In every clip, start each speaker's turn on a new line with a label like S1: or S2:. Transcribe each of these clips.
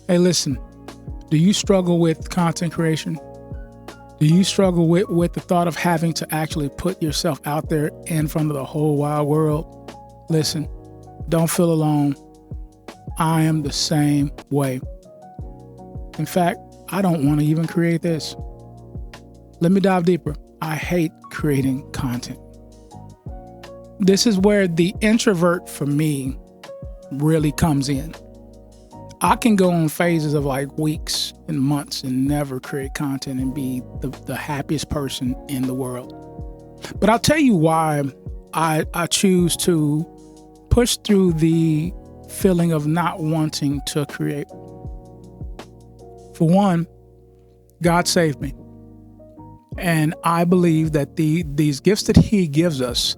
S1: Hey, listen, do you struggle with content creation? Do you struggle with the thought of having to actually put yourself out there in front of the whole wide world? Listen, don't feel alone. I am the same way. In fact, I don't want to even create this. Let me dive deeper. I hate creating content. This is where the introvert for me really comes in. I can go on phases of like weeks and months and never create content and be the happiest person in the world. But I'll tell you why I choose to push through the feeling of not wanting to create. For one, God saved me. And I believe that these gifts that He gives us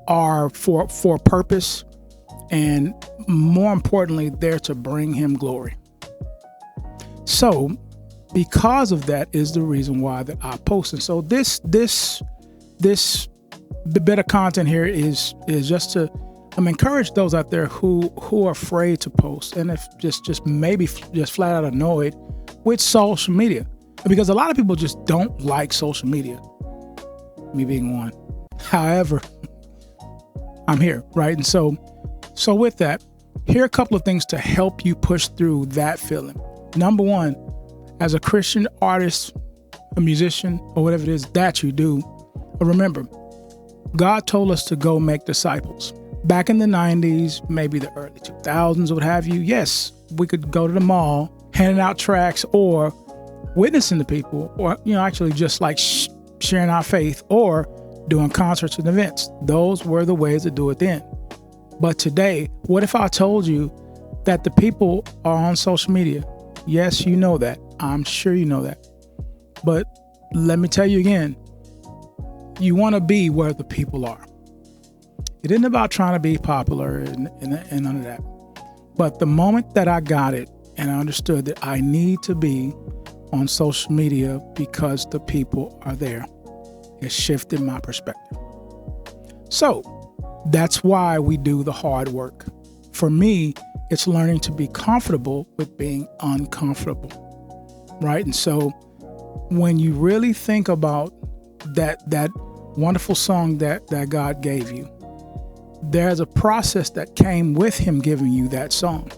S1: are for a purpose, and more importantly, they're to bring Him glory. So, because of that is the reason why that I post. And so the bit of content here is just to encourage those out there who are afraid to post, and if just maybe just flat out annoyed with social media, because a lot of people just don't like social media, me being one. However, I'm here, right? And so with that, here are a couple of things to help you push through that feeling. Number one, as a Christian artist, a musician, or whatever it is that you do, remember, God told us to go make disciples. Back in the 90s, maybe the early 2000s, what have you, yes, we could go to the mall, handing out tracts, or witnessing to people, or actually just like sharing our faith, or doing concerts and events. Those were the ways to do it then. But today, what if I told you that the people are on social media? Yes, you know that. I'm sure you know that. But let me tell you again, you want to be where the people are. It isn't about trying to be popular and none of that. But the moment that I got it and I understood that I need to be on social media because the people are there, it shifted my perspective. So that's why we do the hard work. For me, it's learning to be comfortable with being uncomfortable, right? And so when you really think about that wonderful song that God gave you, there's a process that came with Him giving you that song.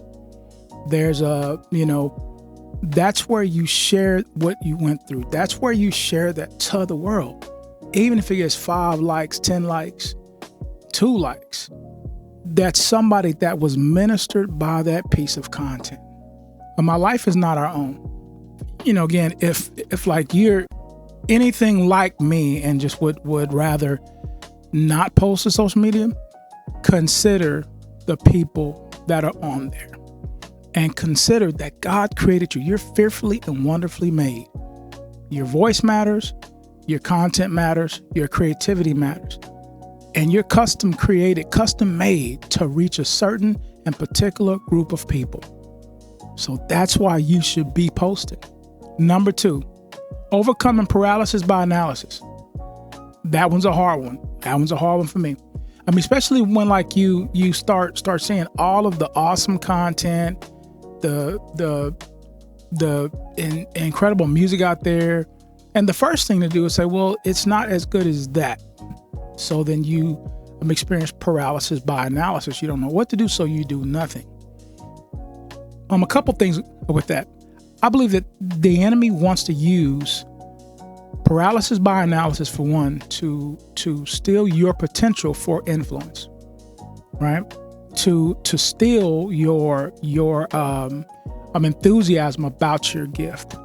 S1: There's that's where you share what you went through. That's where you share that to the world. Even if it gets 5 likes, 10 likes, 2 likes, that's somebody that was ministered by that piece of content. But my life is not our own. Again, if like you're anything like me and just would rather not post to social media, consider the people that are on there. And consider that God created you. You're fearfully and wonderfully made. Your voice matters. Your content matters. Your creativity matters. And you're custom created, custom made to reach a certain and particular group of people. So that's why you should be posting. Number 2, overcoming paralysis by analysis. That one's a hard one. That one's a hard one for me. I mean, especially when like you start seeing all of the awesome content, the incredible music out there. And the first thing to do is say, well, it's not as good as that. So then you experience paralysis by analysis. You don't know what to do, so you do nothing. A couple things with that. I believe that the enemy wants to use paralysis by analysis, for one, to steal your potential for influence, right? To steal your enthusiasm about your gift,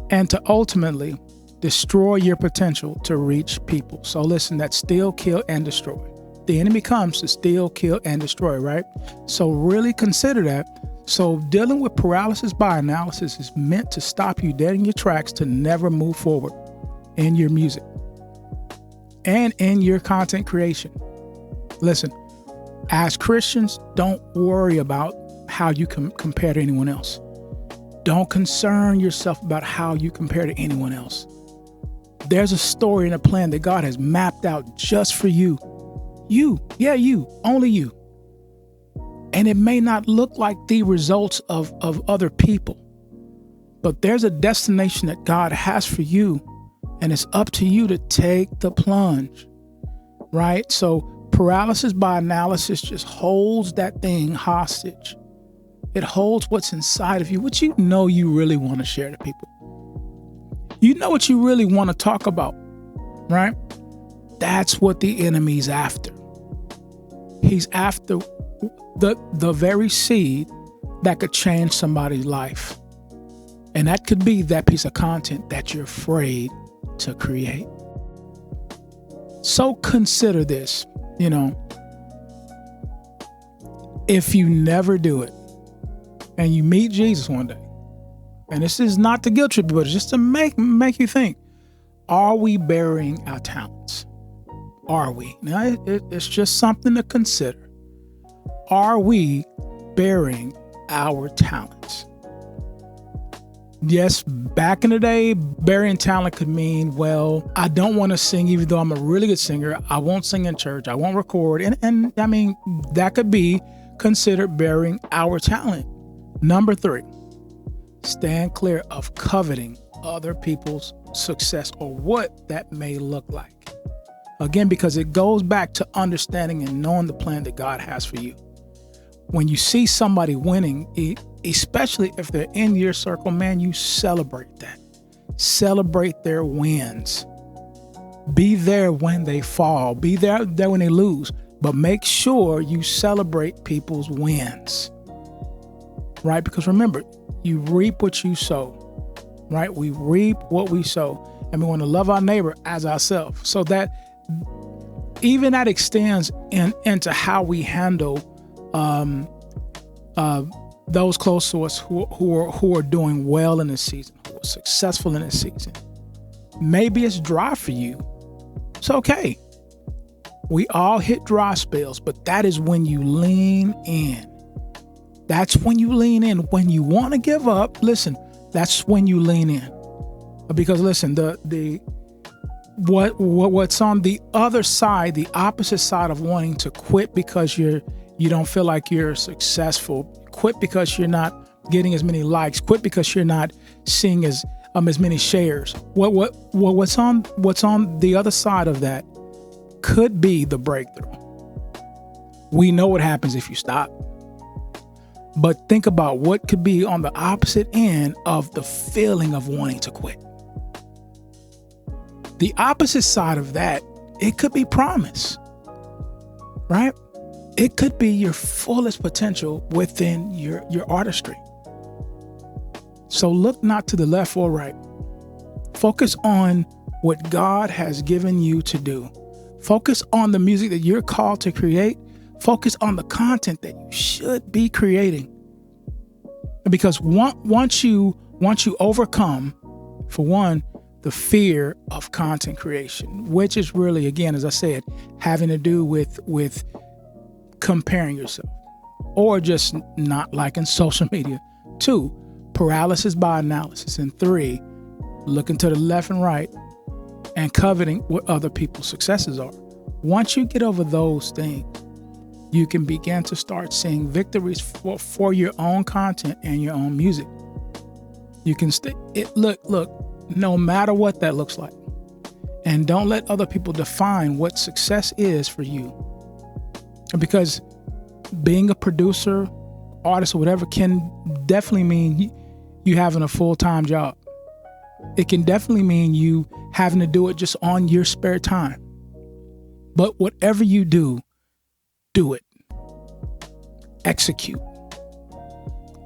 S1: and to ultimately destroy your potential to reach people. So listen, that's steal, kill, and destroy. The enemy comes to steal, kill, and destroy, right? So really consider that. So dealing with paralysis by analysis is meant to stop you dead in your tracks, to never move forward in your music and in your content creation. Listen, as Christians, don't worry about how you compare to anyone else. Don't concern yourself about how you compare to anyone else. There's a story and a plan that God has mapped out just for you. You, only you. And it may not look like the results of other people, but there's a destination that God has for you, and it's up to you to take the plunge, right? So paralysis by analysis just holds that thing hostage. It holds what's inside of you, what you know you really want to share to people. You know what you really want to talk about, right? That's what the enemy's after. He's after the very seed that could change somebody's life. And that could be that piece of content that you're afraid to create. So consider this, if you never do it and you meet Jesus one day, and this is not to guilt trip you, but it's just to make you think, are we burying our talents? Are we? Now, it's just something to consider. Are we burying our talents? Yes, back in the day, burying talent could mean, well, I don't want to sing even though I'm a really good singer. I won't sing in church. I won't record. And I mean, that could be considered burying our talent. Number 3, stand clear of coveting other people's success or what that may look like. Again, because it goes back to understanding and knowing the plan that God has for you. When you see somebody winning, especially if they're in your circle, man, you celebrate that. Celebrate their wins. Be there when they fall. Be there when they lose. But make sure you celebrate people's wins. Right? Because remember, you reap what you sow. Right? We reap what we sow. And we want to love our neighbor as ourselves. So that even that extends into how we handle those close to us who are doing well in this season, who are successful in this season. Maybe it's dry for you. It's okay. We all hit dry spells, but that is when you lean in. That's when you lean in. When you want to give up, listen, that's when you lean in. Because listen, what's on the other side, the opposite side of wanting to quit because you don't feel like you're successful, quit because you're not getting as many likes, quit because you're not seeing as many shares. What's on the other side of that could be the breakthrough. We know what happens if you stop. But think about what could be on the opposite end of the feeling of wanting to quit. The opposite side of that, it could be promise, right? It could be your fullest potential within your artistry. So look not to the left or right. Focus on what God has given you to do. Focus on the music that you're called to create. Focus on the content that you should be creating. Because once you overcome, for one, the fear of content creation, which is really, again, as I said, having to do with comparing yourself or just not liking social media. 2, paralysis by analysis. And 3, looking to the left and right and coveting what other people's successes are. Once you get over those things, you can begin to start seeing victories for your own content and your own music. You can look, no matter what that looks like. And don't let other people define what success is for you. Because being a producer, artist, or whatever can definitely mean you having a full-time job. It can definitely mean you having to do it just on your spare time. But whatever you do, do it. Execute.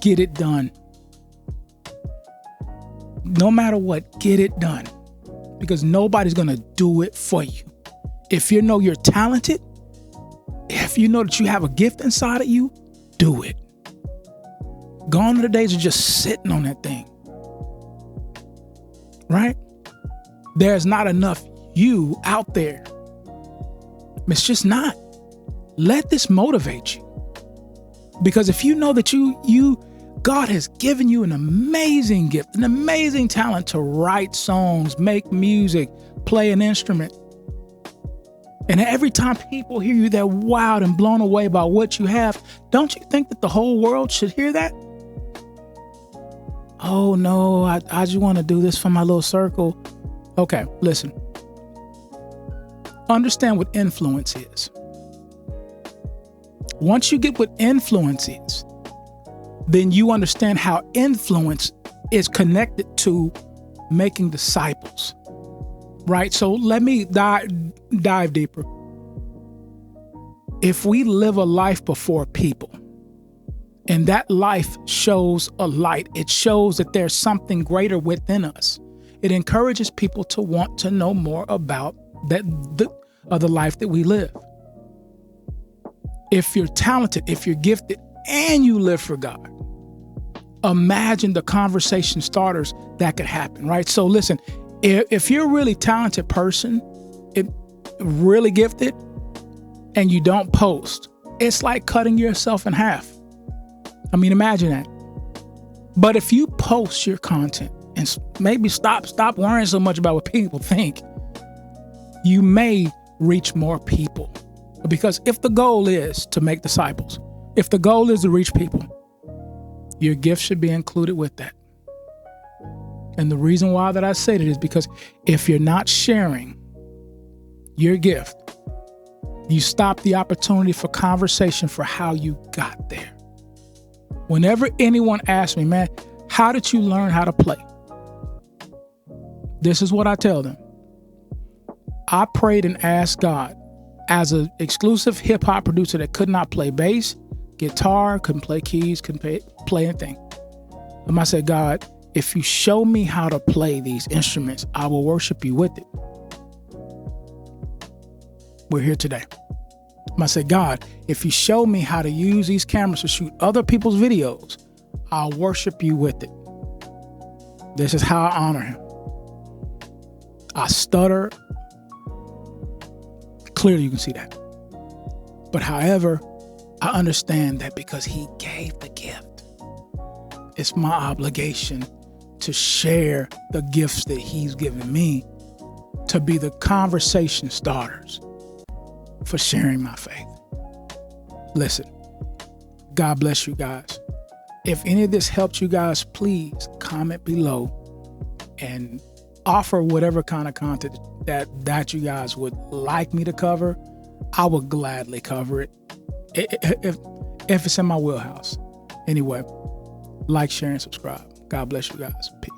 S1: Get it done. No matter what, get it done. Because nobody's going to do it for you. If you know you're talented, if you know that you have a gift inside of you, do it. Gone are the days of just sitting on that thing. Right? There's not enough you out there. It's just not. Let this motivate you. Because if you know that God has given you an amazing gift, an amazing talent to write songs, make music, play an instrument, And every time people hear you, they're wowed and blown away by what you have. Don't you think that the whole world should hear that? Oh no, I just want to do this for my little circle. Okay, listen. Understand what influence is. Once you get what influence is, then you understand how influence is connected to making disciples. Right? So let me dive deeper. If we live a life before people, and that life shows a light, it shows that there's something greater within us. It encourages people to want to know more about the life that we live. If you're talented, if you're gifted, and you live for God, imagine the conversation starters that could happen, right? So listen, if you're a really talented person, really gifted, and you don't post, it's like cutting yourself in half. I mean, imagine that. But if you post your content and maybe stop worrying so much about what people think, you may reach more people. Because if the goal is to make disciples, if the goal is to reach people, your gift should be included with that. And the reason why that I say that is because if you're not sharing your gift, you stop the opportunity for conversation for how you got there. Whenever anyone asks me, man, how did you learn how to play? This is what I tell them. I prayed and asked God, as an exclusive hip hop producer that could not play bass, guitar, couldn't play keys, couldn't play anything. And I said, God, if you show me how to play these instruments, I will worship you with it. We're here today. I said, God, if you show me how to use these cameras to shoot other people's videos, I'll worship you with it. This is how I honor him. I stutter. Clearly, you can see that. But however, I understand that because he gave the gift, it's my obligation to share the gifts that he's given me to be the conversation starters for sharing my faith. Listen, God bless you guys. If any of this helped you guys, please comment below and offer whatever kind of content that you guys would like me to cover. I would gladly cover it if it's in my wheelhouse. Anyway, like, share, and subscribe. God bless you guys. Peace.